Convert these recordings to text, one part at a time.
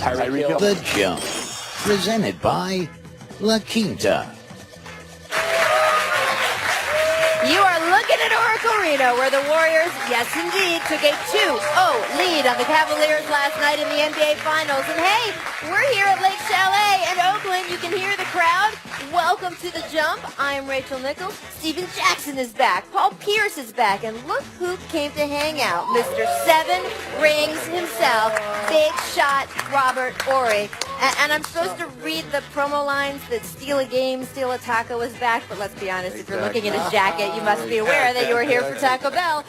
Tyreek Hill. The Jump, presented by La Quinta. You are looking at Oracle Arena, where the Warriors, yes indeed, took a 2-0 lead on the Cavaliers last night in the NBA Finals. And hey, we're here at Lake Chalet in Oakland. You can hear the crowd. Welcome to The Jump. I am Rachel Nichols. Steven Jackson is back. Paul Pierce is back. And look who came to hang out. Mr. 7 Rings himself, Big Shot Robert Horry. And I'm supposed to read the promo lines that Steal a Game, Steal a Taco is back. But let's be honest, if you're looking at his jacket, you must be aware that you were here for Taco Bell.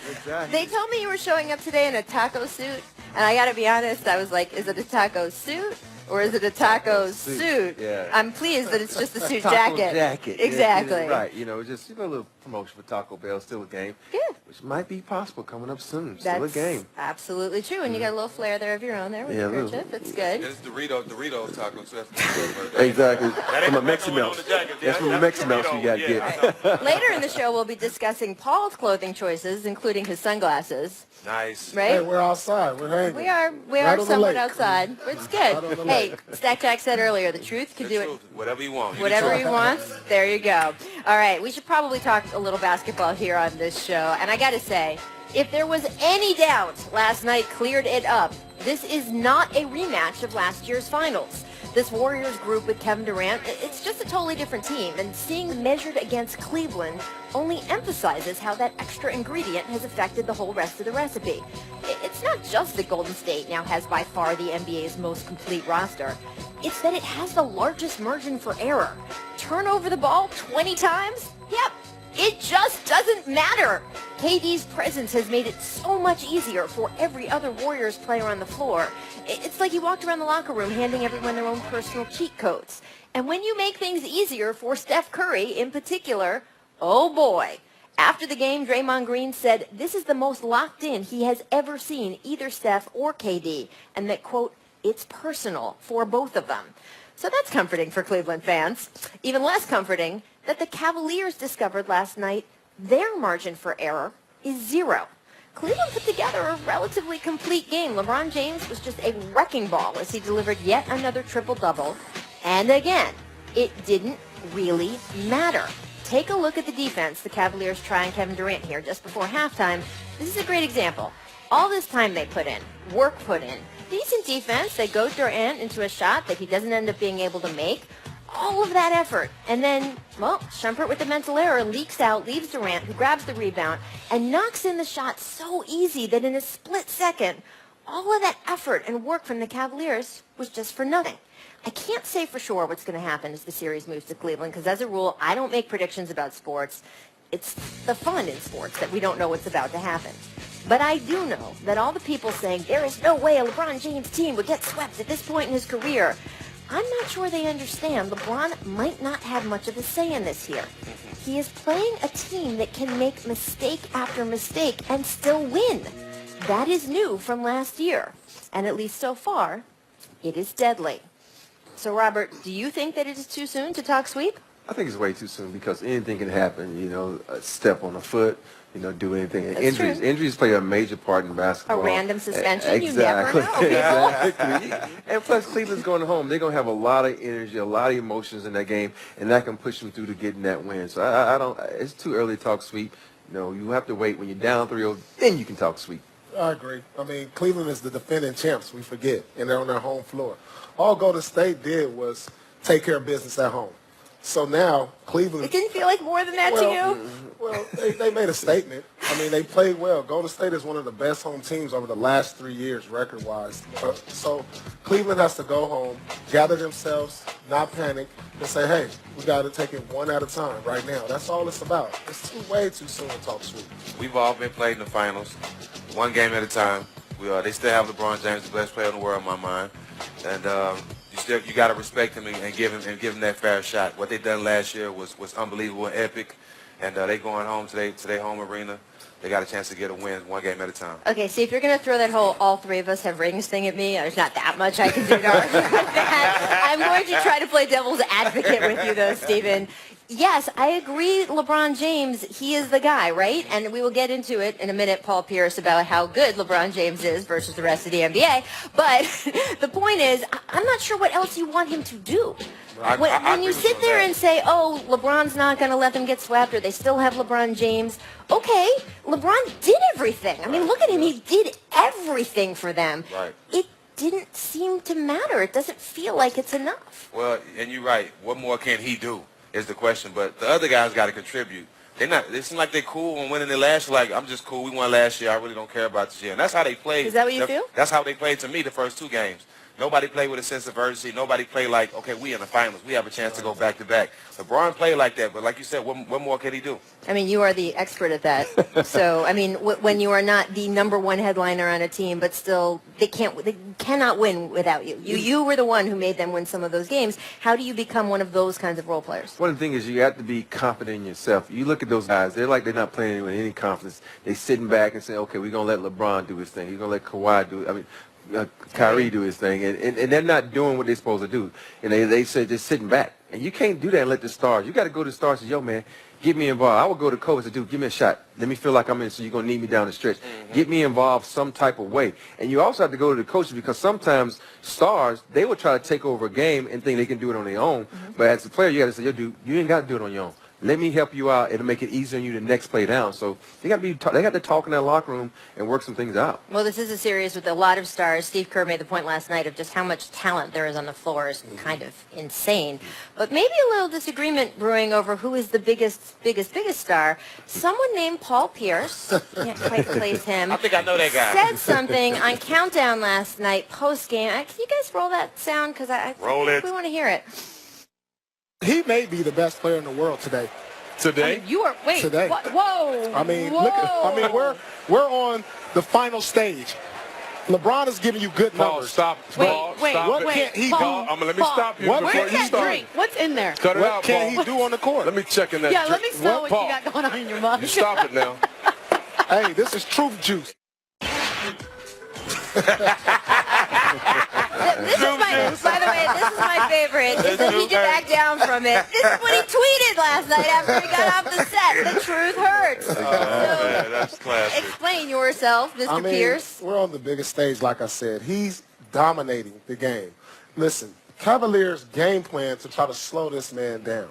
They told me you were showing up today in a taco suit. And I got to be honest, I was like, is it a taco suit? Or is it a taco suit? Yeah. I'm pleased that it's just a suit Taco jacket. Yeah, Exactly. right. Just a little promotion for Taco Bell. Still a game. Yeah. Which might be possible coming up soon. That's Still a game. absolutely true. And you got a little flair there of your own there with Yeah, your a little. kerchief. It's good. It's Doritos taco. So Exactly. That From ain't a Mexican on mouse. the jacket. That's from a Mexican mouse you got to get. Later in the show, we'll be discussing Paul's clothing choices, including his sunglasses. Nice. Right? Hey, we're outside. We're hanging. We are Right on the somewhat lake. outside. It's Right on good. the Hey, lake. Stack Jack said earlier, the truth can The do it. truth. Whatever you want. Whatever he wants, there you go. All right, we should probably talk a little basketball here on this show. And I got to say, if there was any doubt, last night cleared it up. This is not a rematch of last year's finals. This Warriors group with Kevin Durant, it's just a totally different team. And seeing them measured against Cleveland only emphasizes how that extra ingredient has affected the whole rest of the recipe. It's not just that Golden State now has by far the NBA's most complete roster. It's that it has the largest margin for error. Turn over the ball 20 times? Yep. It just doesn't matter. KD's presence has made it so much easier for every other Warriors player on the floor. It's like he walked around the locker room handing everyone their own personal cheat codes. And when you make things easier for Steph Curry in particular, oh boy. After the game, Draymond Green said this is the most locked in he has ever seen either Steph or KD, and that, quote, it's personal for both of them. So that's comforting for Cleveland fans. Even less comforting that the Cavaliers discovered last night their margin for error is 0. Cleveland put together a relatively complete game. LeBron James was just a wrecking ball as he delivered yet another triple-double. And again, it didn't really matter. Take a look at the defense the Cavaliers try on Kevin Durant here just before halftime. This is a great example. All this time they put in, work put in, decent defense. They goad Durant into a shot that he doesn't end up being able to make. All of that effort. And then, well, Shumpert with the mental error leaks out, leaves Durant, who grabs the rebound, and knocks in the shot so easy that in a split second, all of that effort and work from the Cavaliers was just for nothing. I can't say for sure what's going to happen as the series moves to Cleveland, because as a rule, I don't make predictions about sports. It's the fun in sports that we don't know what's about to happen. But I do know that all the people saying there is no way a LeBron James team would get swept at this point in his career, I'm not sure they understand LeBron might not have much of a say in this here. He is playing a team that can make mistake after mistake and still win. That is new from last year. And at least so far, it is deadly. So, Robert, do you think that it is too soon to talk sweep? I think it's way too soon because anything can happen. A step on the foot. Do anything. And That's true. Injuries play a major part in A basketball. random suspension? Exactly. You never know, people. Exactly. And plus, Cleveland's going home. They're going to have a lot of energy, a lot of emotions in that game, and that can push them through to getting that win. So I don't. It's too early to talk sweep. You have to wait when you're down 3-0, then you can talk sweep. I agree. I mean, Cleveland is the defending champs, we forget, and they're on their home floor. All Golden State did was take care of business at home. So now, Cleveland... It didn't feel like more than that to you? Well, they made a statement. I mean, they played well. Golden State is one of the best home teams over the last 3 years, record-wise. So Cleveland has to go home, gather themselves, not panic, and say, hey, we got to take it one at a time right now. That's all it's about. It's way too soon to talk sweep. We've all been played in the finals, one game at a time. They still have LeBron James, the best player in the world in my mind, and you got to respect him and give him that fair shot. What they done last year was unbelievable and epic, and they going home to their home arena. They got a chance to get a win one game at a time. Okay, see, if you're going to throw that whole all three of us have rings thing at me, there's not that much I can do to argue with that. I'm going to try to play devil's advocate with you, though, Steven. yes, I agree. LeBron James, he is the guy, right? And we will get into it in a minute, Paul Pierce, about how good LeBron James is versus the rest of the NBA. But the point is, I'm not sure what else you want him to do. When you sit there and say, oh, LeBron's not going to let them get swept, or they still have LeBron James, okay, LeBron did everything. I mean, look at him. He did everything for them. Right. It didn't seem to matter. It doesn't feel like it's enough. Well, and you're right. What more can he do is the question. But the other guys got to contribute. They seem like they're cool when winning the last year. Like, I'm just cool. We won last year. I really don't care about this year. And that's how they played. Is that what you feel? That's how they played to me the first two games. Nobody played with a sense of urgency. Nobody played like, okay, we in the finals. We have a chance to go back-to-back. LeBron played like that, but like you said, what more can he do? I mean, you are the expert at that. So, I mean, when you are not the number one headliner on a team, but still they cannot win without you. You were the one who made them win some of those games. How do you become one of those kinds of role players? One of the things is you have to be confident in yourself. You look at those guys, they're like they're not playing with any confidence. They're sitting back and saying, okay, we're going to let LeBron do his thing. We're going to let Kawhi do it. I mean, Kyrie do his thing, and they're not doing what they're supposed to do. And they say just sitting back. And you can't do that and let the stars. You got to go to the stars and say, yo, man, get me involved. I would go to coach and say, dude, give me a shot. Let me feel like I'm in, so you're going to need me down the stretch. Get me involved some type of way. And you also have to go to the coaches because sometimes stars, they will try to take over a game and think they can do it on their own. But as a player, you got to say, yo, dude, you ain't got to do it on your own. Let me help you out. It'll make it easier on you the next play down. So they got to talk in that locker room and work some things out. Well, this is a series with a lot of stars. Steve Kerr made the point last night of just how much talent there is on the floor is kind of insane. But maybe a little disagreement brewing over who is the biggest star. Someone named Paul Pierce, can't quite place him, I think I know that guy. said something on Countdown last night post-game. Can you guys roll that sound? Because Roll it. we want to hear it. He may be the best player in the world today. Today? You are, wait, Today. whoa. I mean, whoa. look. I mean, we're on the final stage. LeBron is giving you good Paul, numbers. stop. Wait, Paul, wait, stop What it. can't he Paul, do? Let me stop you What- before where's you that start. drink? What's in there? Cut it What out, can Paul. he do on the court? Let me check in that Yeah, let drink. me smell what Paul, you got going on in your mug. you stop it now. Hey, this is truth juice. This is by the way, this is my favorite. Is that he can back down from it. This is what he tweeted last night after he got off the set. The truth hurts. Man, that's classic. Explain yourself, Mr. I mean, Pierce. we're on the biggest stage, like I said. He's dominating the game. Listen, Cavaliers' game plan to try to slow this man down.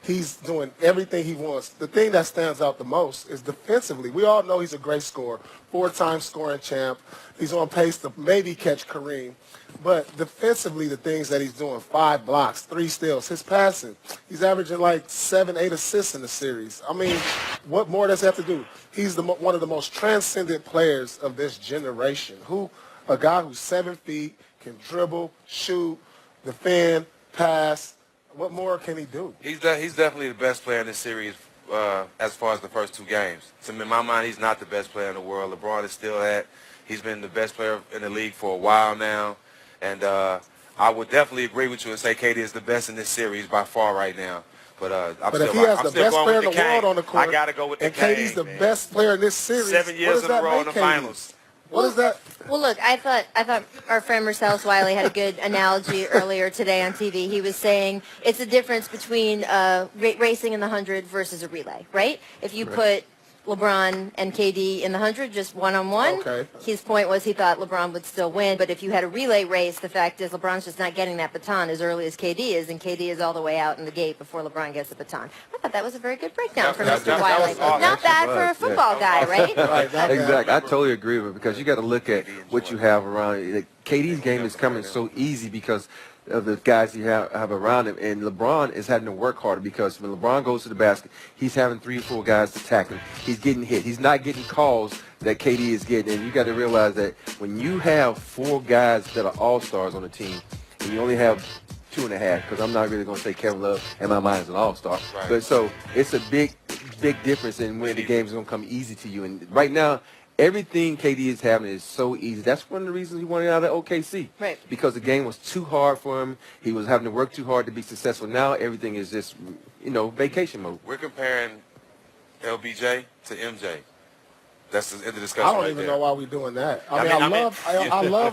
He's doing everything he wants. The thing that stands out the most is defensively. We all know he's a great scorer, 4-time scoring champ. He's on pace to maybe catch Kareem. But defensively, the things that he's doing, 5 blocks, 3 steals, his passing, he's averaging like 7, 8 assists in the series. I mean, what more does he have to do? He's one of the most transcendent players of this generation. A guy who's 7 feet, can dribble, shoot, defend, pass. What more can he do? He's definitely the best player in this series as far as the first two games. So in my mind, he's not the best player in the world. LeBron is still that. He's been the best player in the league for a while now. And I would definitely agree with you and say KD is the best in this series by far right now. But If he has the best player in the world on the court, I got to go with the and KD's the man. best player in this series, 7 years in a row in the finals. What is that? Well, look, I thought our friend Marcellus Wiley had a good analogy earlier today on TV. He was saying it's the difference between racing in the 100 versus a relay, right? If you put LeBron and KD in the 100, just one-on-one. Okay. His point was he thought LeBron would still win. But if you had a relay race, the fact is LeBron's just not getting that baton as early as KD is, and KD is all the way out in the gate before LeBron gets the baton. I thought that was a very good breakdown from Mr. Wiley. was awesome. Not bad for a Yes. football guy, right? Exactly. I totally agree with it because you got to look at what you have around. Like, KD's game is coming so easy because of the guys you have around him, and LeBron is having to work harder because when LeBron goes to the basket, he's having 3 or 4 guys to tackle him. He's getting hit. He's not getting calls that KD is getting, and you got to realize that when you have 4 guys that are all-stars on the team, and you only have 2.5, because I'm not really going to say Kevin Love in my mind is an all-star, Right. but so it's a big difference in when the game's going to come easy to you. And right now, everything KD is having is so easy. That's one of the reasons he wanted out of OKC. Right. Because the game was too hard for him. He was having to work too hard to be successful. Now everything is just, vacation mode. We're comparing LBJ to MJ. That's the end of the discussion. I don't right even there. know why we're doing that. I love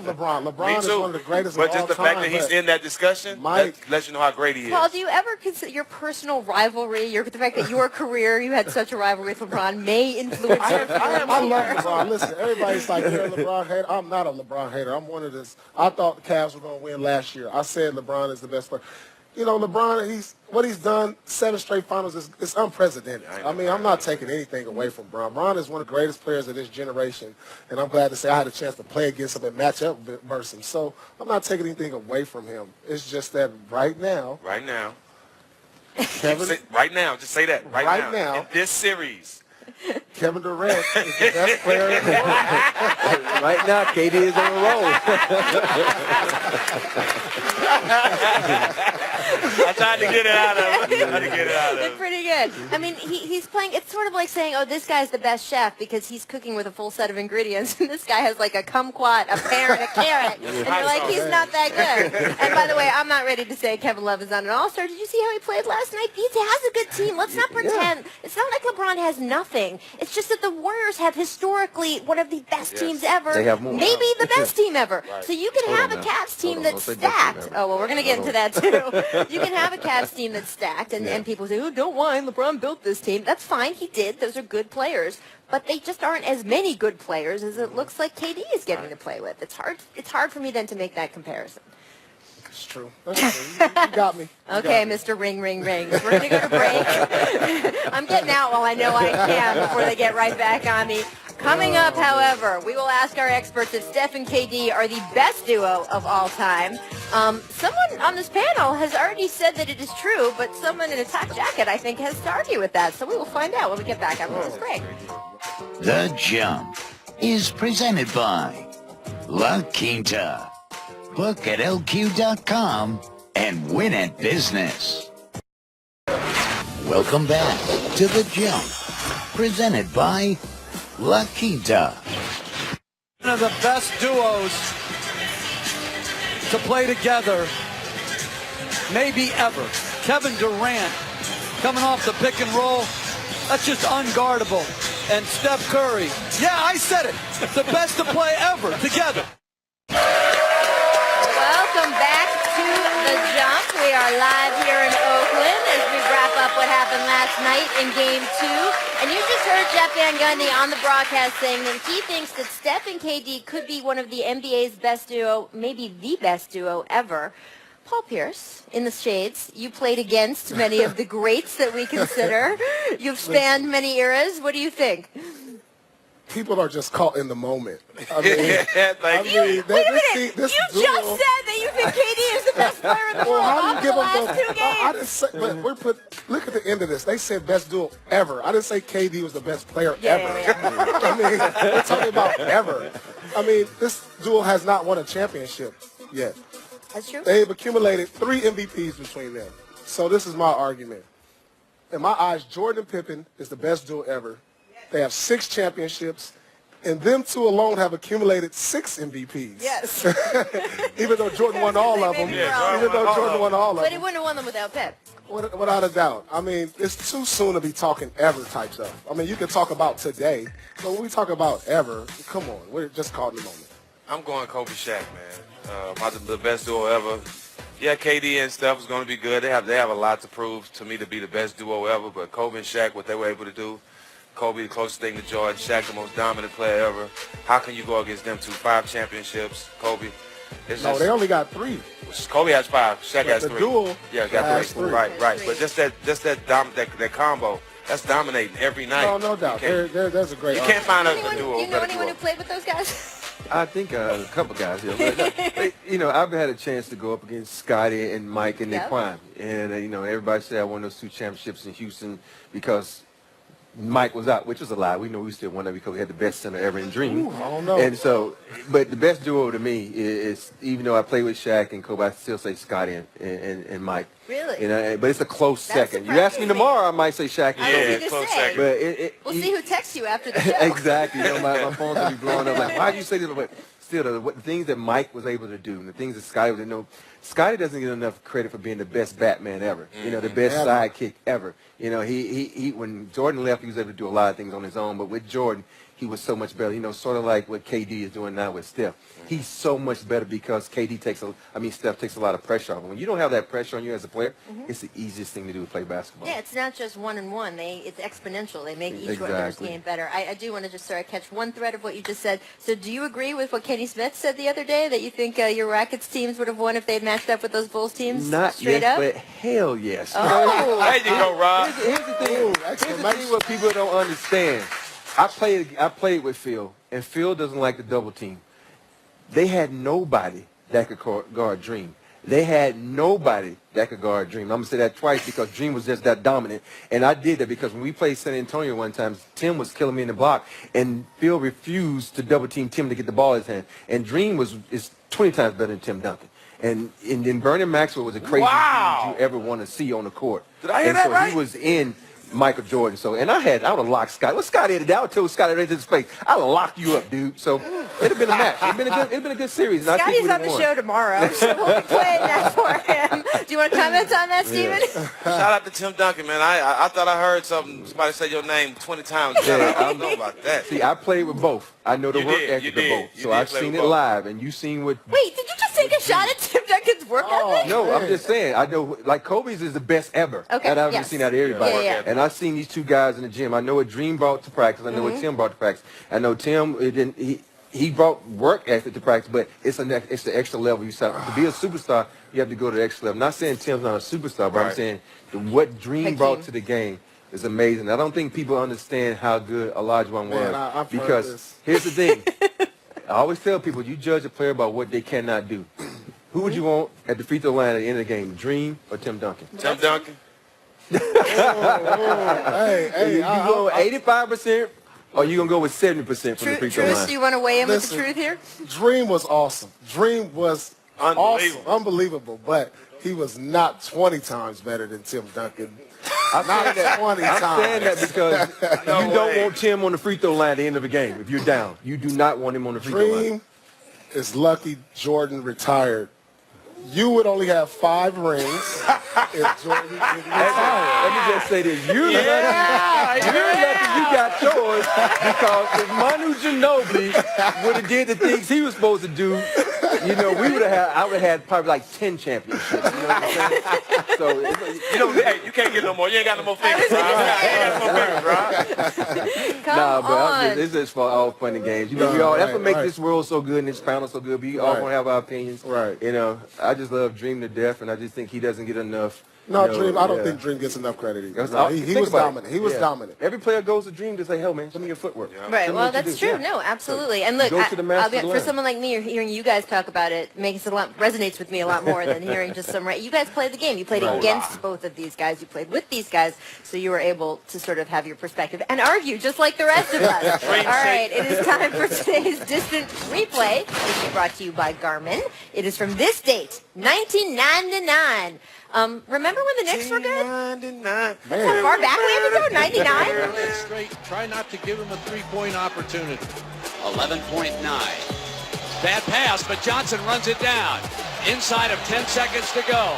LeBron. LeBron Me is too. one of the greatest But of just all the time. fact that he's but in that discussion, Mike- that lets you know how great he is. Paul, do you ever consider your personal rivalry, the fact that your career, you had such a rivalry with LeBron, may influence your I love LeBron. Listen, everybody's like, you're a LeBron hater. I'm not a LeBron hater. I'm one of this. I thought the Cavs were going to win last year. I said LeBron is the best player. You know, LeBron, what he's done, 7 straight finals, is unprecedented. I mean, I'm not taking anything away from Bron. Bron is one of the greatest players of this generation, and I'm glad to say I had a chance to play against him and match up versus him. So I'm not taking anything away from him. It's just that right now, Kevin, Right now, just say that. Right now. In this series. Kevin Durant is the best player in the world. Right now, KD is on a roll. I tried to get it out of him. It's pretty good. I mean, he's playing, it's sort of like saying, oh, this guy's the best chef because he's cooking with a full set of ingredients, and this guy has like a kumquat, a pear, and a carrot, and you're like, he's not that good. And by the way, I'm not ready to say Kevin Love is not an all-star. Did you see how he played last night? He has a good team. Let's not pretend. It's not like LeBron has nothing. It's just that the Warriors have historically one of the best teams ever. They have more. Maybe the best team ever. Right. So you can have a Cavs team that's Don't say best team stacked. ever. Oh, well, we're going to get into that too. You can have a Cavs team that's stacked, and people say, oh, don't whine, LeBron built this team. That's fine, he did. Those are good players. But they just aren't as many good players as it looks like KD is getting to play with. It's hard for me then to make that comparison. It's true. That's true. You got me. Okay, Mr. Ring, Ring, Ring. We're going to go to break. I'm getting out while I know I can before they get right back on me. Coming up, however, we will ask our experts if Steph and KD are the best duo of all time. Someone on this panel has already said that it is true, but someone in a top jacket, I think, has to argue with that. So we will find out when we get back after this break. The Jump is presented by La Quinta. Book at LQ.com and win at business. Welcome back to The Jump, presented by La Quinta. One of the best duos to play together, maybe ever. Kevin Durant coming off the pick and roll. That's just unguardable. And Steph Curry. Yeah, I said it. The best to play ever together. Welcome back to The Jump. We are live here in Oakland as we wrap up what happened last night in Game 2. And you just heard Jeff Van Gundy on the broadcast saying that he thinks that Steph and KD could be one of the NBA's best duo, maybe the best duo ever. Paul Pierce, in the shades, you played against many of the greats that we consider. You've spanned many eras. What do you think? People are just caught in the moment. I mean, Thank you. Wait a minute. You just said that you think KD is the best player in the world off the last 2 games. I didn't say, but look at the end of this. They said best duo ever. I didn't say KD was the best player ever. Yeah. I mean, we're talking about ever. I mean, this duo has not won a championship yet. That's true. They've accumulated 3 MVPs between them. So this is my argument. In my eyes, Jordan and Pippen is the best duo ever. They have 6 championships, and them two alone have accumulated 6 MVPs. Yes. Even though Jordan won all of them. Even though Jordan won all of But he them. wouldn't have won them without Pep. Without a doubt. I mean, it's too soon to be talking ever type stuff. I mean, you can talk about today, but when we talk about ever, come on, we're just caught in the moment. I'm going Kobe Shaq, man. The best duo ever. Yeah, KD and Steph is going to be good. They have a lot to prove to me to be the best duo ever. But Kobe and Shaq, what they were able to do, Kobe the closest thing to Jordan, Shaq the most dominant player ever. How can you go against them two? 5 championships, Kobe. They only got 3. Kobe has 5. Shaq has the 3. duo got has 3. 3. Right. But just that combo, that's dominating every night. No doubt. There's a great You can't find a duo. You know anyone who played with those guys? I think a couple guys here. But, I've had a chance to go up against Scotty and Mike in their prime. And, everybody said I won those 2 championships in Houston because Mike was out, which was a lie. We know we still won that because we had the best center ever in Dream. Ooh, I don't know. And so, but the best duo to me is even though I play with Shaq and Kobe, I still say Scotty and Mike. Really? But it's a close That second. You ask me surprises me. tomorrow, I might say Shaq and I Kobe. was going to close say. second. But We'll see who texts you after the show. Exactly. My phone's will be blowing up. Like, why do you say this? But still, the things that Mike was able to do, and the things that Scotty was able to know. Scotty doesn't get enough credit for being the best Batman ever. The best sidekick ever. He when Jordan left, he was able to do a lot of things on his own. But with Jordan, he was so much better. You know, sort of like what KD is doing now with Steph. He's so much better because Steph takes a lot of pressure off him. When you don't have that pressure on you as a player, it's the easiest thing to do to play basketball. Yeah, it's not just 1-on-1. It's exponential. They make each other's Exactly. game better. I do want to just sort of catch one thread of what you just said. So do you agree with what Kenny Smith said the other day, that you think your Rockets teams would have won if they had matched up with those Bulls teams? Not straight yet, up? but hell yes. Oh. There you go, Rob. Here's the thing. Here's the thing what people don't understand. I played with Phil, and Phil doesn't like the double team. They had nobody that could guard Dream. They had nobody that could guard Dream. I'm going to say that twice because Dream was just that dominant. And I did that because when we played San Antonio one time, Tim was killing me in the block, and Phil refused to double-team Tim to get the ball in his hand. And Dream is 20 times better than Tim Duncan. And then Vernon Maxwell was the craziest dude you ever want to see on the court. Did I hear and that so right? he was in Michael Jordan. So, and I would have locked Scott. What Scott did, I would tell Scott right to his face, I would have locked you up, dude. So it'd have been a match. It'd been a good series. And I think Scotty's we'd on have the won. show tomorrow, so we'll be playing that for him. Do you want to comment on that, Steven? Shout out to Tim Duncan, man. I thought I heard somebody say your name 20 times. I don't know about that. See, I played with both. I know the You work did, ethic you of did. both. You So did I've play seen with it both. live, and you've seen what. Wait, did you just take a shot at Tim Duncan's work ethic? No, I'm just saying. I know, like Kobe's is the best ever Okay, that I've ever yes. seen out of everybody. Yeah. And I've seen these two guys in the gym. I know what Dream brought to practice. I know what Tim brought to practice. I know Tim. He brought work ethic to practice, but it's the extra level. To be a superstar, you have to go to the extra level. Not saying Tim's not a superstar, but I'm Right. saying what Dream Hakeem. brought to the game is amazing. I don't think people understand how good Olajuwon was. Man, I've heard because this. here's the thing. I always tell people, you judge a player by what they cannot do. Who would you want at the free throw line at the end of the game, Dream or Tim Duncan? Tim Duncan. Hey, You go with 85%, or you gonna go with 70% from the free throw Truce, line? do you want to weigh in with the Listen. truth here? Dream was awesome. Dream was Unbelievable. awesome, unbelievable, but he was not 20 times better than Tim Duncan. I'm Not saying that, 20 I'm times. saying that because No you don't way. want Tim on the free throw line at the end of the game. If you're down, you do not want him on the free throw line. Dream is lucky Jordan retired. You would only have 5 rings if Jordan didn't retire. Let me just say this: you're lucky you got yours because if Manu Ginobili would have did the things he was supposed to do, I would have had probably like 10 championships. You know what I'm saying? So You can't get no more. You ain't got no more fingers, Rob. You ain't got no more fingers, Rob. Come on. it's just for all fun and games. You know, that's what makes this world so good and this panel so good. We all Right. gonna have our opinions. Right. You know, I just love Dream to death, and I just think he doesn't get enough. No, you know, Dream. I don't yeah. think Dream gets enough credit either. That's No, all- he think was about it. dominant. He was Yeah. dominant. Every player goes to Dream to say, "Hell, man, show me your footwork." Right. Show me Well, what you that's do. true. Yeah. No, absolutely. And look, Go to the I'll be, master's for learn. someone like me, hearing you guys talk about it resonates with me a lot more than hearing just some. You guys played the game. You played against both of these guys. You played with these guys, so you were able to sort of have your perspective and argue just like the rest of us. All right, it is time for today's distant replay, which is brought to you by Garmin. It is from this date, 1999. Remember when the Knicks were good? 99. That's how far back we have to go? 99? Straight. Try not to give him a three-point opportunity. 11.9. Bad pass, but Johnson runs it down. Inside of 10 seconds to go.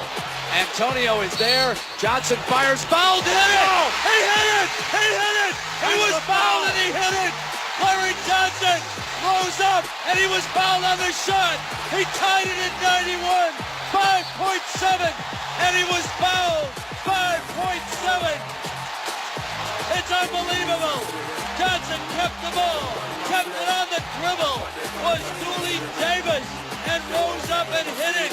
Antonio is there. Johnson fires. Fouled. Hit it! He hit it! He hit it! He was fouled and he hit it! Larry Johnson rose up and he was fouled on the shot. He tied it at 91. 5.7. And he was fouled. 5.7. It's unbelievable. Johnson kept the ball, kept it on the dribble, was Dooley Davis, and rose up and hit it.